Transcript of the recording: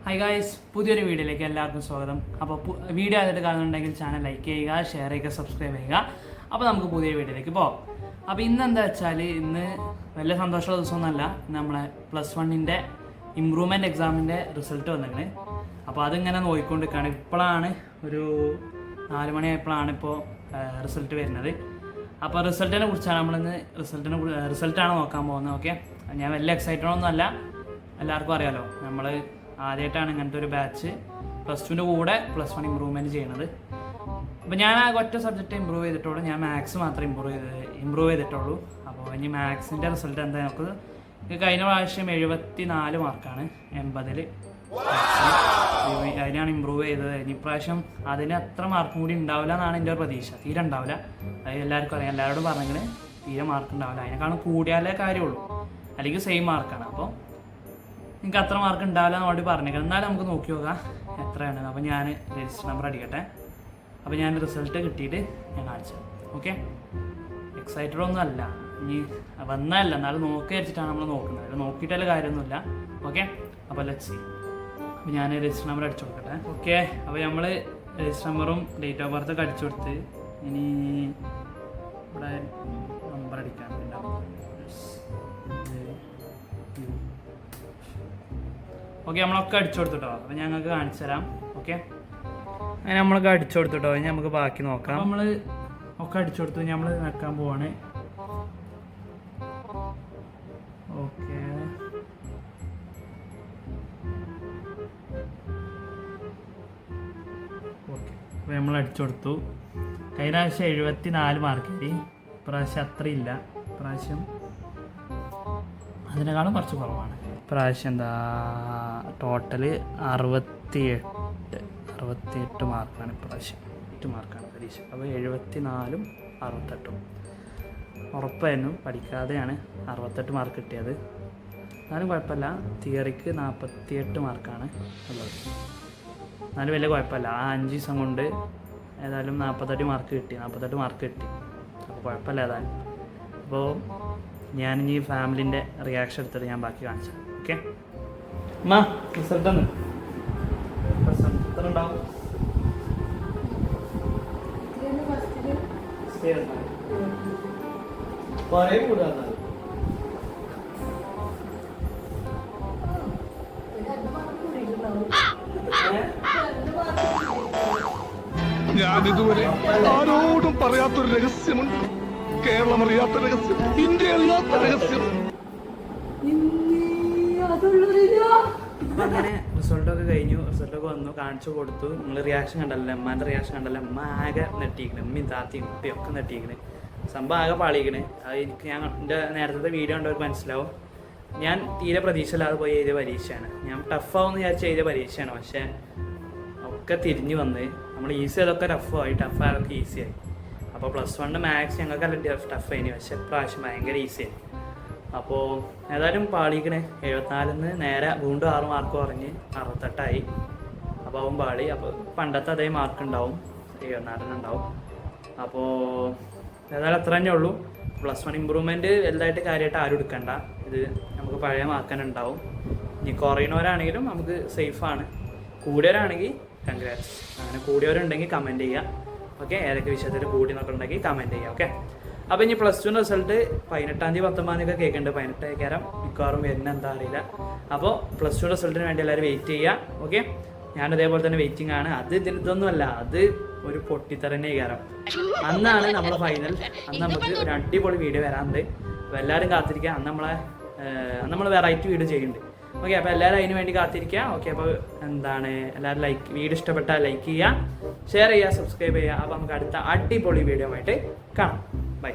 Hi guys, പുതിയൊരു വീഡിയോയിലേക്ക് എല്ലാവർക്കും സ്വാഗതം. അപ്പോൾ വീഡിയോ ആയിട്ട് കാണുന്നുണ്ടെങ്കിൽ ചാനൽ ലൈക്ക് ചെയ്യുക, ഷെയർ ചെയ്യുക, സബ്സ്ക്രൈബ് ചെയ്യുക. അപ്പോൾ നമുക്ക് പുതിയൊരു വീഡിയോയിലേക്ക് പോകാം. അപ്പോൾ ഇന്ന് എന്താ വെച്ചാൽ ഇന്ന് വലിയ സന്തോഷമുള്ള ദിവസമൊന്നുമല്ല. നമ്മളെ +1 ഇമ്പ്രൂവ്മെൻറ്റ് എക്സാമിൻ്റെ റിസൾട്ട് വന്നിട്ടുണ്ട്. അപ്പോൾ അതിങ്ങനെ നോക്കിക്കൊണ്ടിരിക്കുകയാണ്. ഇപ്പോഴാണ് ഒരു 4 മണിയായപ്പോഴാണ് ഇപ്പോൾ റിസൾട്ട് വരുന്നത്. അപ്പോൾ റിസൾട്ടിനെ കുറിച്ചാണ് നമ്മളിന്ന് റിസൾട്ടാണ് നോക്കാൻ പോകുന്നത്. ഓക്കെ, ഞാൻ വലിയ എക്സൈറ്റഡ് ഒന്നും അല്ല. എല്ലാവർക്കും അറിയാലോ, നമ്മൾ ആദ്യമായിട്ടാണ് ഇങ്ങനത്തെ ഒരു ബാച്ച് +2 കൂടെ +1 ഇമ്പ്രൂവ്മെൻറ്റ് ചെയ്യണത്. അപ്പോൾ ഞാൻ ആ ഒറ്റ സബ്ജക്റ്റ് ഇമ്പ്രൂവ് ചെയ്തിട്ടുള്ളൂ. ഞാൻ മാത്സ് മാത്രമേ ഇമ്പ്രൂവ് ചെയ്തിട്ടുള്ളൂ. അപ്പോൾ ഇനി മാത്സിൻ്റെ റിസൾട്ട് എന്താ നമുക്ക് കഴിഞ്ഞ പ്രാവശ്യം 74 മാർക്കാണ് 80-ൽ. അതിനാണ് ഇമ്പ്രൂവ് ചെയ്തത്. ഇനി ഇപ്രാവശ്യം അതിന് അത്ര മാർക്കും കൂടി ഉണ്ടാവില്ല എന്നാണ് എൻ്റെ ഒരു പ്രതീക്ഷ. തീരെ ഉണ്ടാവില്ല. അത് എല്ലാവർക്കും അറിയാം, എല്ലാവരോടും പറഞ്ഞെങ്കിൽ തീരെ മാർക്ക് ഉണ്ടാവില്ല. അതിനേക്കാളും കൂടിയാലേ കാര്യമുള്ളൂ, അല്ലെങ്കിൽ സെയിം മാർക്കാണ്. അപ്പോൾ നിങ്ങൾക്ക് അത്ര മാർക്ക് ഉണ്ടാവില്ല എന്ന് വേണ്ടി പറഞ്ഞേക്കണം. എന്നാലും നമുക്ക് നോക്കി നോക്കാം എത്രയാണ്. അപ്പോൾ ഞാൻ രജിസ്റ്റർ നമ്പർ അടിക്കട്ടെ. അപ്പോൾ ഞാൻ റിസൾട്ട് കിട്ടിയിട്ട് ഞാൻ കാണിച്ചത്. ഓക്കെ, എക്സൈറ്റഡ് ഒന്നും അല്ല, ഇനി വന്നതല്ല, എന്നാലും നോക്കി വെച്ചിട്ടാണ് നമ്മൾ നോക്കുന്നത്. അത് നോക്കിയിട്ടല്ല കാര്യമൊന്നുമില്ല. ഓക്കെ, അപ്പോൾ ലെറ്റ്സ് സീ. അപ്പോൾ ഞാൻ രജിസ്റ്റർ നമ്പർ അടിച്ചു കൊടുക്കട്ടെ. ഓക്കെ, അപ്പോൾ നമ്മൾ രജിസ്റ്റർ നമ്പറും ഡേറ്റ് ഓഫ് ബർത്തൊക്കെ അടിച്ചു കൊടുത്ത് ഇനി ഇവിടെ നമ്പർ അടിക്കാനുണ്ടാവും. ഓക്കെ, നമ്മളൊക്കെ അടിച്ചു കൊടുത്തിട്ടോ. അപ്പോൾ ഞങ്ങൾക്ക് കാണിച്ചു തരാം. ഓക്കെ, അങ്ങനെ നമ്മളൊക്കെ അടിച്ചു കൊടുത്തിട്ടോ. ഇനി നമുക്ക് ബാക്കി നോക്കാം. നമ്മൾ ഒക്കെ അടിച്ചു കൊടുത്തു, നമ്മൾ വെക്കാൻ പോവാണ്. ഓക്കെ, ഓക്കെ, അപ്പോൾ നമ്മൾ അടിച്ചു കൊടുത്തു. കഴിഞ്ഞ പ്രാവശ്യം 74 മാർക്ക് കിട്ടി. ഇപ്രാവശ്യം അത്രയില്ല. ഇപ്രാവശ്യം അതിനേക്കാളും കുറച്ച് കുറവാണ്. ഇപ്രാവശ്യം എന്താ ടോട്ടല് 68 മാർക്കാണ്. ഇപ്രാവശ്യം 8 മാർക്കാണ് പരീക്ഷ. അപ്പോൾ 74-ഉം 68-ഉം ഉറപ്പായിരുന്നു. പഠിക്കാതെയാണ് 68 മാർക്ക് കിട്ടിയത്. എന്നാലും കുഴപ്പമില്ല. തിയറിക്ക് 48 മാർക്കാണ് ഉള്ളത്. എന്നാലും വലിയ കുഴപ്പമില്ല. ആ 5 ദിവസം കൊണ്ട് ഏതായാലും 48 മാർക്ക് കിട്ടി. അപ്പോൾ കുഴപ്പമില്ല ഏതായാലും. അപ്പോൾ ഞാനിനി ഫാമിലിൻ്റെ റിയാക്ഷൻ എടുത്തിട്ട് ഞാൻ ബാക്കി കാണിച്ചു. ഓക്കെ, അമ്മ റിസൾട്ട് ഒന്ന് ഉണ്ടാവും. ഞാനിതുവരെ ആരോടും പറയാത്തൊരു രഹസ്യമുണ്ട്. കേരളം അറിയാത്ത രഹസ്യം, ഇന്ത്യ അറിയാത്ത രഹസ്യം. അപ്പം അങ്ങനെ റിസൾട്ടൊക്കെ കഴിഞ്ഞു. റിസൾട്ടൊക്കെ വന്നു, കാണിച്ചു കൊടുത്തു. നിങ്ങൾ റിയാക്ഷൻ കണ്ടല്ലോ, അമ്മാൻ്റെ റിയാക്ഷൻ കണ്ടല്ലോ. അമ്മ ആകെ നെട്ടിക്കണ്, ഉമ്മയും താത്തയും ഉപ്പയൊക്കെ നെട്ടിക്കണ്. സംഭവം ആകെ പാളിക്കണ്. അത് എനിക്ക് എൻ്റെ നേരത്തെ വീഡിയോ കണ്ടവർക്ക് മനസ്സിലാവും. ഞാൻ തീരെ പ്രതീക്ഷയില്ലാതെ പോയി എഴുതിയ പരീക്ഷയാണ്. ഞാൻ ടഫാവുമെന്ന് വിചാരിച്ച് എഴുതിയ പരീക്ഷയാണ്. പക്ഷേ ഒക്കെ തിരിഞ്ഞു വന്ന് നമ്മൾ ഈസി അതൊക്കെ ടഫായതൊക്കെ ഈസിയായി. അപ്പോൾ +1 മാത്സ് ഞങ്ങൾക്കല്ല ടഫായിന്. പക്ഷേ പ്രാവശ്യം ഭയങ്കര ഈസിയായി. അപ്പോൾ ഏതായാലും പാളിക്കണേ. 74-ന്ന് നേരെ വീണ്ടും 6 മാർക്ക് കുറഞ്ഞ് 68ആയി. അപ്പോൾ അവൻ പാളി. അപ്പോൾ പണ്ടത്തെ അതേ മാർക്ക് ഉണ്ടാവും, 74 ഉണ്ടാവും. അപ്പോൾ ഏതായാലും അത്ര തന്നെ ഉള്ളൂ. +1 ഇമ്പ്രൂവ്മെൻറ്റ് വലുതായിട്ട് കാര്യമായിട്ട് ആരും എടുക്കണ്ട. ഇത് നമുക്ക് പഴയ മാർക്ക് തന്നെ ഉണ്ടാവും. ഇനി കുറയുന്നവരാണെങ്കിലും നമുക്ക് സേഫാണ്. കൂടിയവരാണെങ്കിൽ കൺഗ്രാറ്റ്സ്. അങ്ങനെ കൂടിയവരുണ്ടെങ്കിൽ കമൻറ്റ് ചെയ്യുക. ഓക്കെ, ഏതൊക്കെ വിഷയത്തിൽ കൂടി നോക്കുന്നുണ്ടെങ്കിൽ കമൻറ്റ് ചെയ്യുക. ഓക്കെ, അപ്പോൾ ഇനി +2 റിസൾട്ട് 18-ാം തീയതി 19-ാം തീയതി ഒക്കെ കേൾക്കുന്നുണ്ട്. 18 കയറാം മിക്കവാറും വരുന്ന എന്താ അറിയില്ല. അപ്പോൾ +2 റിസൾട്ടിന് വേണ്ടി എല്ലാവരും വെയിറ്റ് ചെയ്യുക. ഓക്കെ, ഞാൻ അതേപോലെ തന്നെ വെയിറ്റിംഗ് ആണ്. അത് ഇതൊന്നുമല്ല, അത് ഒരു പൊട്ടിത്തറന്നെ കയറാം. അന്നാണ് നമ്മളെ ഫൈനൽ. അന്ന് നമുക്ക് ഒരു അടിപൊളി വീഡിയോ വരാറുണ്ട്. അപ്പോൾ എല്ലാവരും കാത്തിരിക്കുക. അന്ന് നമ്മൾ വെറൈറ്റി വീഡിയോ ചെയ്യുന്നുണ്ട്. ഓക്കെ, അപ്പോൾ എല്ലാവരും അതിന് വേണ്ടി കാത്തിരിക്കുക. ഓക്കെ, അപ്പോൾ എല്ലാവരും വീഡിയോ ഇഷ്ടപ്പെട്ടാൽ ലൈക്ക് ചെയ്യുക, ഷെയർ ചെയ്യുക, സബ്സ്ക്രൈബ് ചെയ്യുക. അപ്പോൾ നമുക്ക് അടുത്ത അടിപൊളി വീഡിയോ ആയിട്ട് കാണാം. ബൈ.